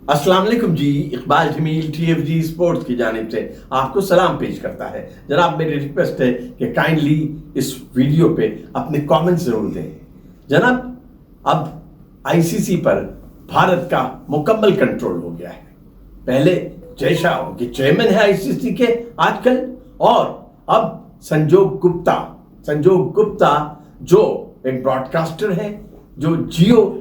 अस्सलाम वालेकुम जी। Iqbal Jameel TFG sports की जानिब से आपको सलाम पेश करता है। जनाब, मेरी रिक्वेस्ट है कि काइंडली इस वीडियो पे अपने कमेंट्स जरूर दें। जनाब, अब ICC पर भारत का मुकम्मल कंट्रोल हो गया है। पहले जय शाह उनके चेयरमैन है ICC के आजकल, और अब संजोग गुप्ता जो एक ब्रॉडकास्टर है, जो जियो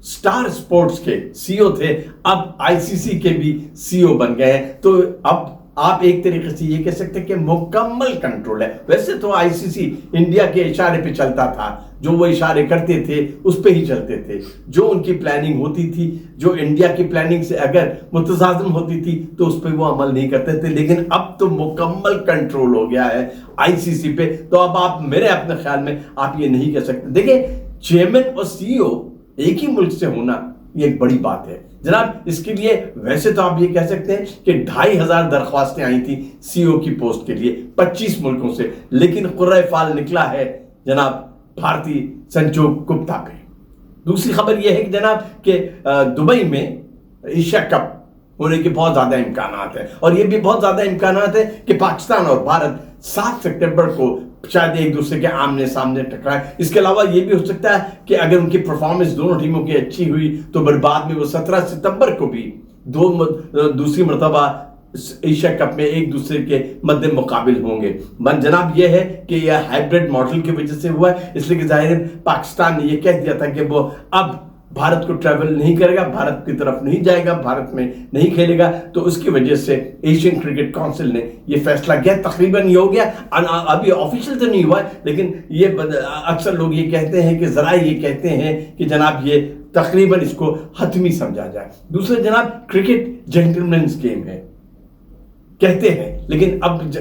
स्टार स्पोर्ट्स के CEO थे, अब ICC के भी CEO बन गए हैं। तो अब आप एक तरीके से ये कह सकते हैं कि मुकम्मल कंट्रोल है। वैसे तो ICC इंडिया के इशारे पे चलता था, जो वो इशारे करते थे उस पे ही चलते थे। जो उनकी प्लानिंग होती थी, जो इंडिया की प्लानिंग से अगर मुतज़ादिम होती थी तो उस पर वो अमल नहीं करते थे। लेकिन अब तो मुकम्मल कंट्रोल हो गया है ICC पे। तो अब आप मेरे अपने ख्याल में आप ये नहीं कह सकते। देखिए, चेयरमैन और CEO एक ही मुल्क से होना ये एक बड़ी बात है जनाब। इसके लिए वैसे तो आप ये कह सकते हैं कि 2500 दरख्वास्तें आई थी CEO की पोस्ट के लिए 25 मुल्कों से, लेकिन कुर्रे फाल निकला है जनाब भारतीय संजोग गुप्ता पे। दूसरी खबर यह है कि जनाब कि दुबई में एशिया कप होने के बहुत ज्यादा इम्कानात है, और ये भी बहुत ज्यादा इम्कानात है कि पाकिस्तान और भारत 7 सितंबर को शायद एक दूसरे के आमने सामने टकराए। इसके अलावा ये भी हो सकता है कि अगर उनकी परफॉर्मेंस दोनों टीमों की अच्छी हुई तो बाद में वो 17 सितंबर को भी दूसरी मरतबा एशिया कप में एक दूसरे के मद्दे मुकाबिल होंगे। जनाब ये है कि यह हाइब्रिड मॉडल की वजह से हुआ है, इसलिए कि जाहिर है पाकिस्तान ने यह कह दिया था कि वो अब भारत को ट्रैवल नहीं करेगा, भारत की तरफ नहीं जाएगा, भारत में नहीं खेलेगा। तो उसकी वजह से एशियन क्रिकेट काउंसिल ने यह फैसला किया। तकरीबन ये हो गया, अभी ऑफिशियल तो नहीं हुआ, लेकिन ये अक्सर लोग ये कहते हैं कि जरा ये कहते हैं कि जनाब ये तकरीबन इसको हतमी समझा जाए। दूसरे जनाब, क्रिकेट जेंटलमैन्स गेम है कहते हैं, लेकिन अब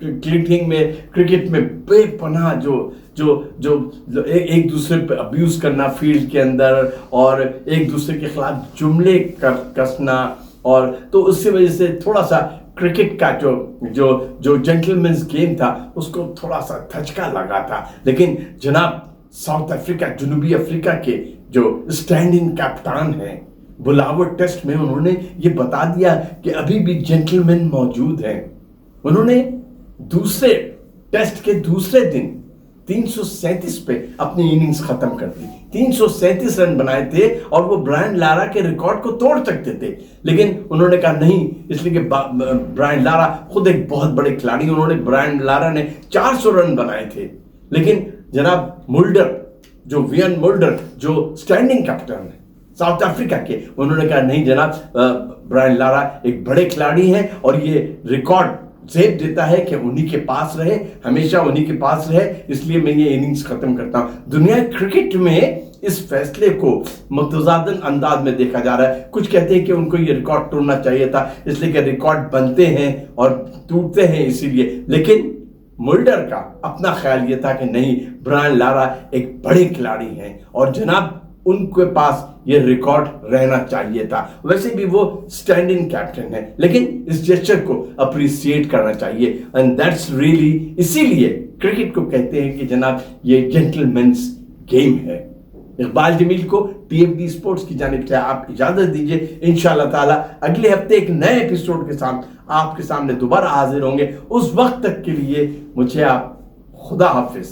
क्रिकेट में बेपनाह जो एक दूसरे पे अब्यूज करना फील्ड के अंदर, और एक दूसरे के खिलाफ जुमले कसना, और तो उससे वजह से थोड़ा सा क्रिकेट का जो जेंटलमैन्स गेम था उसको थोड़ा सा धचका लगा था। लेकिन जनाब साउथ अफ्रीका, जनूबी अफ्रीका के जो स्टैंडिंग कप्तान हैं, बुलावट टेस्ट में उन्होंने ये बता दिया कि अभी भी जेंटलमैन मौजूद हैं। उन्होंने दूसरे टेस्ट के दूसरे दिन 337 पे अपनी इनिंग्स खत्म कर दी। 337 रन बनाए थे और वो ब्रायन लारा के रिकॉर्ड को तोड़ सकते थे, लेकिन उन्होंने कहा नहीं, इसलिए कि ब्रायन लारा खुद एक बहुत बड़े खिलाड़ी, ब्रायन लारा ने 400 रन बनाए थे। लेकिन जनाब वियन मुल्डर जो स्टैंडिंग कैप्टन है साउथ अफ्रीका के, उन्होंने कहा नहीं जनाब, ब्रायन लारा एक बड़े खिलाड़ी हैं और ये रिकॉर्ड जेब देता है कि उन्हीं के पास रहे, हमेशा उन्हीं के पास रहे, इसलिए मैं ये इनिंग्स खत्म करता हूं। दुनिया क्रिकेट में इस फैसले को मुतज़ादिन अंदाज में देखा जा रहा है। कुछ कहते हैं कि उनको ये रिकॉर्ड तोड़ना चाहिए था, इसलिए कि रिकॉर्ड बनते हैं और टूटते हैं इसीलिए। लेकिन मुल्डर का अपना ख्याल ये था कि नहीं, ब्रायन लारा एक बड़े खिलाड़ी हैं और जनाब उनके पास ये रिकॉर्ड रहना चाहिए था। वैसे भी वो स्टैंडिंग कैप्टन है, लेकिन इस जेस्चर को अप्रिशिएट करना चाहिए, एंड दैट्स रियली, इसीलिए क्रिकेट को कहते हैं कि जनाब ये जेंटलमैन्स गेम है। इकबाल जमील को TFG स्पोर्ट्स की जानिब से आप इजाजत दीजिए। इंशाअल्लाह ताला अगले हफ्ते एक नए एपिसोड के साथ आपके सामने दोबारा हाजिर होंगे। उस वक्त तक के लिए मुझे आप खुदा हाफिज।